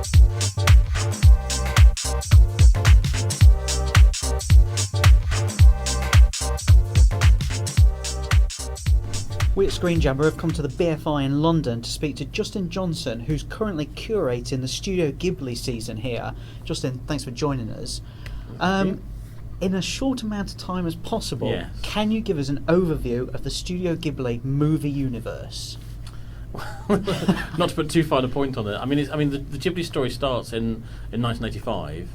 We at Screenjabber have come to the BFI in London to speak to Justin Johnson, who's currently curating the Studio Ghibli season here. Justin, thanks for joining us. In a short amount of time as possible, yes. Can you give us an overview of the Studio Ghibli movie universe? Not to put too fine a point on it. The Ghibli story starts in 1985,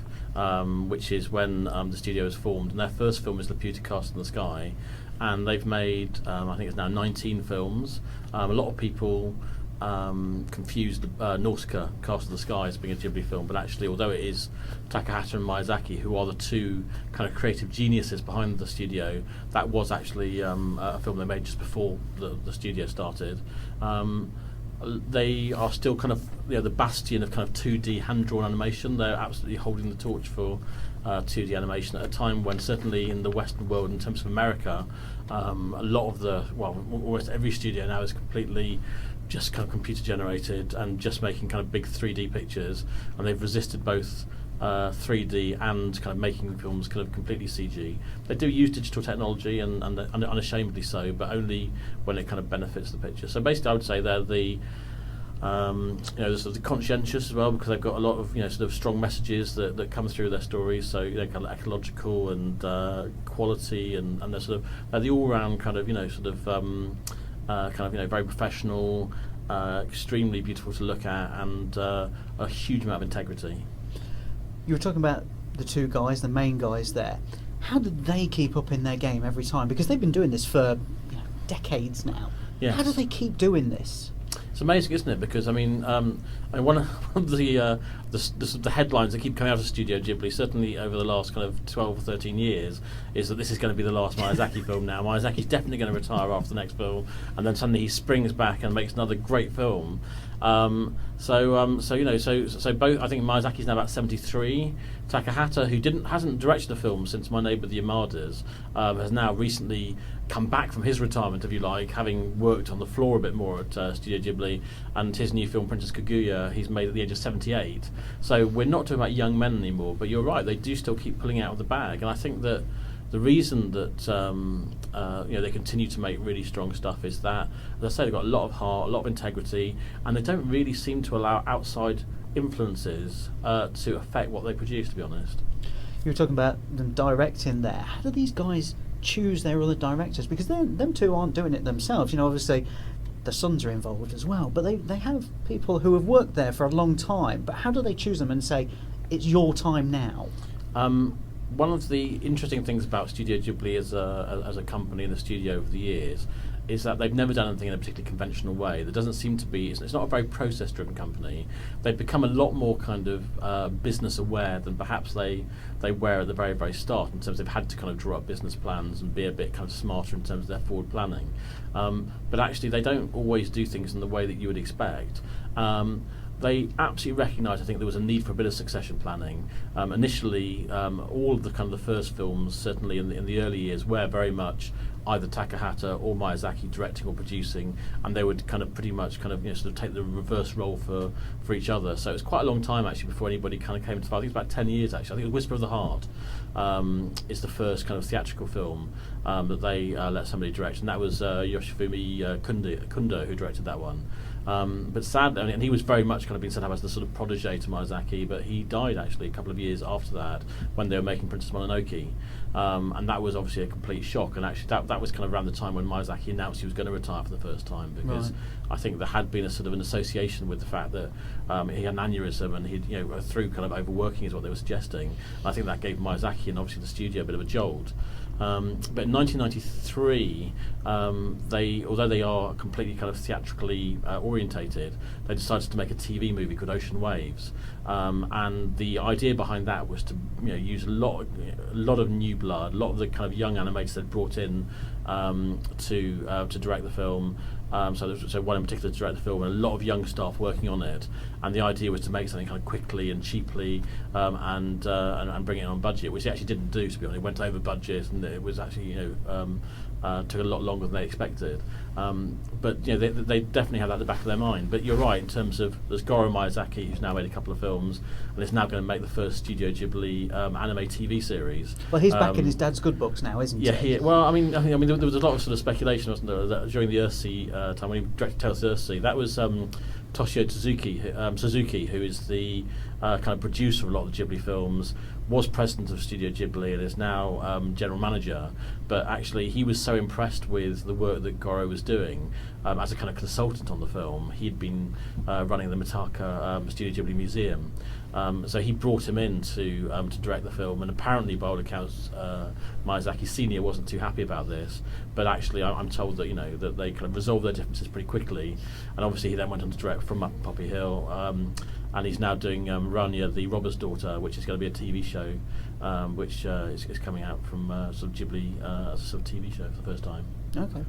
which is when the studio was formed, and their first film is Laputa Cast in the Sky, and they've made I think it's now 19 films. A lot of people confused Nausicaa Cast in the Sky as being a Ghibli film, but actually, although it is Takahata and Miyazaki who are the two kind of creative geniuses behind the studio, that was actually a film they made just before the studio started. They are still kind of the bastion of kind of 2D hand-drawn animation. They're absolutely holding the torch for 2D animation at a time when, certainly in the Western world, in terms of America, a lot of almost every studio now is completely just kind of computer generated and just making kind of big 3D pictures, and they've resisted both 3D and kind of making films kind of completely CG. They do use digital technology and unashamedly so, but only when it kind of benefits the picture. So basically, I would say they're the they're sort of conscientious as well, because they've got a lot of sort of strong messages that come through their stories. So kind of ecological and quality, and they're the all-round kind of very professional, extremely beautiful to look at, and a huge amount of integrity. You were talking about the two guys, the main guys there. How did they keep up in their game every time? Because they've been doing this for decades now. Yes. How do they keep doing this? It's amazing, isn't it? Because one of the headlines that keep coming out of Studio Ghibli, certainly over the last kind of 12 or 13 years, is that this is going to be the last Miyazaki film now. Miyazaki's definitely going to retire after the next film, and then suddenly he springs back and makes another great film. So both, I think Miyazaki's now about 73. Takahata, who hasn't directed a film since My Neighbour the Yamadas, has now recently come back from his retirement, if you like, having worked on the floor a bit more at Studio Ghibli, and his new film Princess Kaguya he's made at the age of 78. So we're not talking about young men anymore, but you're right, they do still keep pulling out of the bag, and I think that the reason that they continue to make really strong stuff is that, as I say, they've got a lot of heart, a lot of integrity, and they don't really seem to allow outside influences to affect what they produce, to be honest. You were talking about them directing there. How do these guys choose their other directors? Because them two aren't doing it themselves. Obviously the sons are involved as well, but they have people who have worked there for a long time. But how do they choose them and say, it's your time now? One of the interesting things about Studio Ghibli as a company and a studio over the years is that they've never done anything in a particularly conventional way. There doesn't seem to be, it's not a very process-driven company. They've become a lot more kind of business aware than perhaps they were at the very, very start, in terms of they've had to kind of draw up business plans and be a bit kind of smarter in terms of their forward planning. But actually they don't always do things in the way that you would expect. They absolutely recognised, I think, there was a need for a bit of succession planning. Initially, all of the kind of the first films, certainly in the early years, were very much either Takahata or Miyazaki directing or producing, and they would kind of pretty much kind of sort of take the reverse role for each other. So it was quite a long time actually before anybody kind of came into. I think it was about 10 years actually. I think it was Whisper of the Heart is the first kind of theatrical film that they let somebody direct, and that was Yoshifumi Kunda who directed that one. But sadly, and he was very much kind of being set up as the sort of protege to Miyazaki, but he died actually a couple of years after that when they were making Princess Mononoke, and that was obviously a complete shock. And actually, that was kind of around the time when Miyazaki announced he was going to retire for the first time, because I think there had been a sort of an association with the fact that he had an aneurysm, and he'd through kind of overworking is what they were suggesting. And I think that gave Miyazaki and obviously the studio a bit of a jolt. But in 1993, although they are completely kind of theatrically orientated, they decided to make a TV movie called Ocean Waves, and the idea behind that was to use a lot of new blood, a lot of the kind of young animators they'd brought in to direct the film. So one in particular to direct the film, and a lot of young staff working on it. And the idea was to make something kind of quickly and cheaply, and bring it on budget, which it actually didn't do. To be honest, it went over budget, and it was actually took a lot longer than they expected. But they definitely have that at the back of their mind. But you're right in terms of there's Goro Miyazaki, who's now made a couple of films, and is now going to make the first Studio Ghibli anime TV series. Well, he's back in his dad's good books now, isn't he? Well, I mean, there was a lot of sort of speculation, wasn't there, that during the Earthsea time when he directed Tales of Earthsea. That was Toshio Suzuki, who is the kind of producer of a lot of the Ghibli films, was president of Studio Ghibli and is now general manager. But actually, he was so impressed with the work that Goro was doing as a kind of consultant on the film. He'd been running the Mitaka Studio Ghibli Museum. So he brought him in to direct the film, and apparently, by all accounts, Miyazaki Senior wasn't too happy about this. But actually, I'm told that that they kind of resolved their differences pretty quickly, and obviously he then went on to direct From Up Poppy Hill, and he's now doing Rania, the Robber's Daughter, which is going to be a TV show, which is coming out from sort of Ghibli as a sort of TV show for the first time. Okay.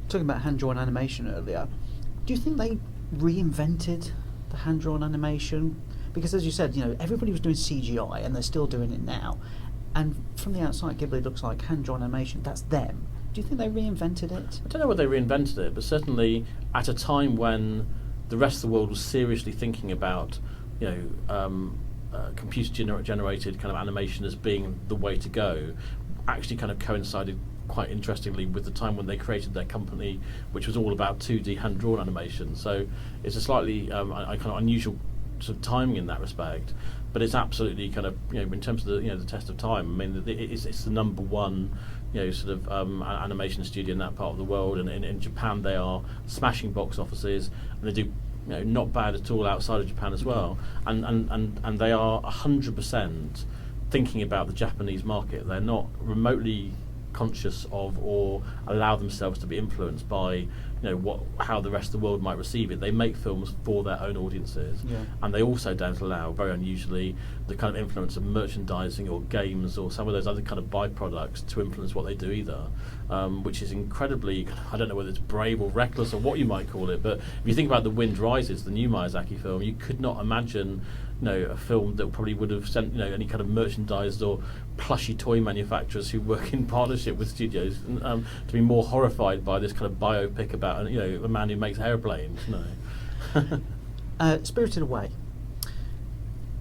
Talking about hand-drawn animation earlier, do you think they reinvented the hand-drawn animation? Because as you said, everybody was doing CGI and they're still doing it now. And from the outside, Ghibli looks like hand-drawn animation. That's them. Do you think they reinvented it? I don't know whether they reinvented it, but certainly at a time when the rest of the world was seriously thinking about, computer-generated kind of animation as being the way to go, actually kind of coincided quite interestingly with the time when they created their company, which was all about 2D hand-drawn animation. So it's a slightly kind of unusual sort of timing in that respect, but it's absolutely kind of in terms of the the test of time. I mean, it's the number one sort of animation studio in that part of the world, and in Japan they are smashing box offices, and they do not bad at all outside of Japan as well, and they are 100% thinking about the Japanese market. They're not remotely conscious of or allow themselves to be influenced by how the rest of the world might receive it. They make films for their own audiences, and they also don't allow, very unusually, the kind of influence of merchandising or games or some of those other kind of byproducts to influence what they do either, which is incredibly, I don't know whether it's brave or reckless or what you might call it, but if you think about The Wind Rises, the new Miyazaki film, you could not imagine a film that probably would have sent any kind of merchandised or plushy toy manufacturers who work in partnership with studios to be more horrified by this kind of biopic about a man who makes aeroplanes. Spirited Away,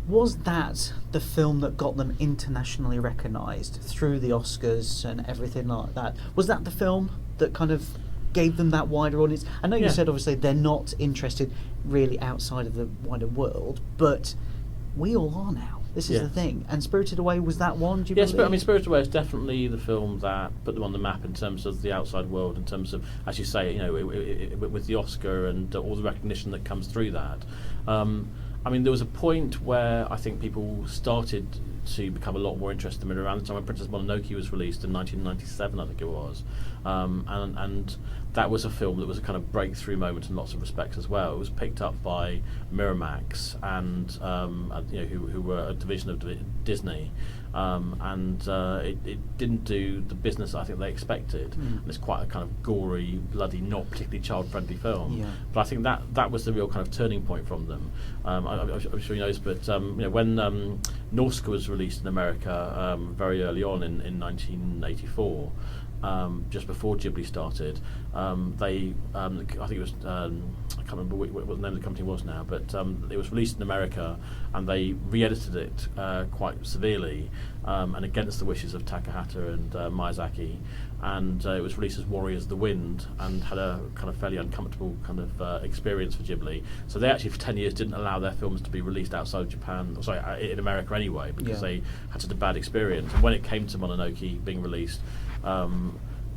was that the film that got them internationally recognised through the Oscars and everything like that? Was that the film that kind of gave them that wider audience? I know you said obviously they're not interested really outside of the wider world, but we all are now. This is the thing. And Spirited Away was that one, do you believe? Yes, I mean, Spirited Away is definitely the film that put them on the map in terms of the outside world, in terms of, as you say, with the Oscar and all the recognition that comes through that. I mean, there was a point where I think people started to become a lot more interested in it around the time when Princess Mononoke was released in 1997, I think it was. And that was a film that was a kind of breakthrough moment in lots of respects as well. It was picked up by Miramax, and who were a division of Disney, and it didn't do the business I think they expected. And it's quite a kind of gory, bloody, not particularly child-friendly film. Yeah. But I think that was the real kind of turning point from them. I'm sure you know this, but when Norska was released in America very early on in 1984. Just before Ghibli started, they I think it was I can't remember what the name of the company was now, but it was released in America, and they re-edited it quite severely, and against the wishes of Takahata and Miyazaki, and it was released as Warriors of the Wind, and had a kind of fairly uncomfortable kind of experience for Ghibli. So they actually for 10 years didn't allow their films to be released outside of Japan, in America anyway, because they had such a bad experience. And when it came to Mononoke being released,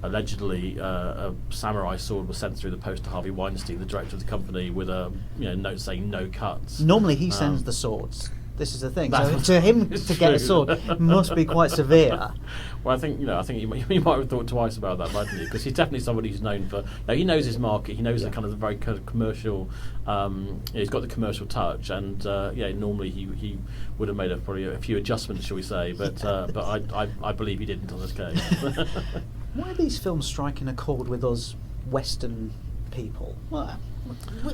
allegedly a samurai sword was sent through the post to Harvey Weinstein, the director of the company, with a note saying no cuts. Normally he sends the swords. This is the thing. So to him to get a sword must be quite severe. Well, I think you might have thought twice about that, mightn't you? Because he's definitely somebody who's known for. He knows his market. He knows the kind of the very kind of commercial. He's got the commercial touch, and normally he would have made probably a few adjustments, shall we say? But I believe he didn't on this case. Why are these films striking a chord with us Western people? Well,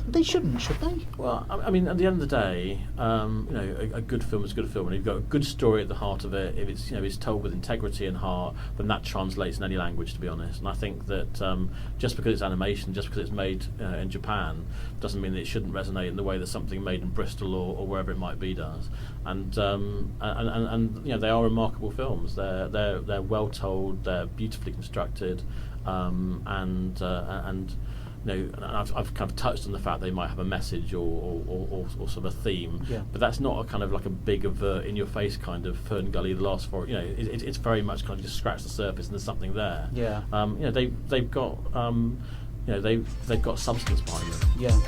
They shouldn't, should they? Well, I mean, at the end of the day, a good film is a good film, and you've got a good story at the heart of it. If it's told with integrity and heart, then that translates in any language, to be honest. And I think that just because it's animation, just because it's made in Japan, doesn't mean that it shouldn't resonate in the way that something made in Bristol or wherever it might be does. And they are remarkable films. They're well told. They're beautifully constructed, and I've kind of touched on the fact they might have a message or sort of a theme, but that's not a kind of like a big overt in your face kind of Fern Gully the last four. It's very much kind of just scratch the surface and there's something there. Yeah. They've got they've got substance behind them. Yeah.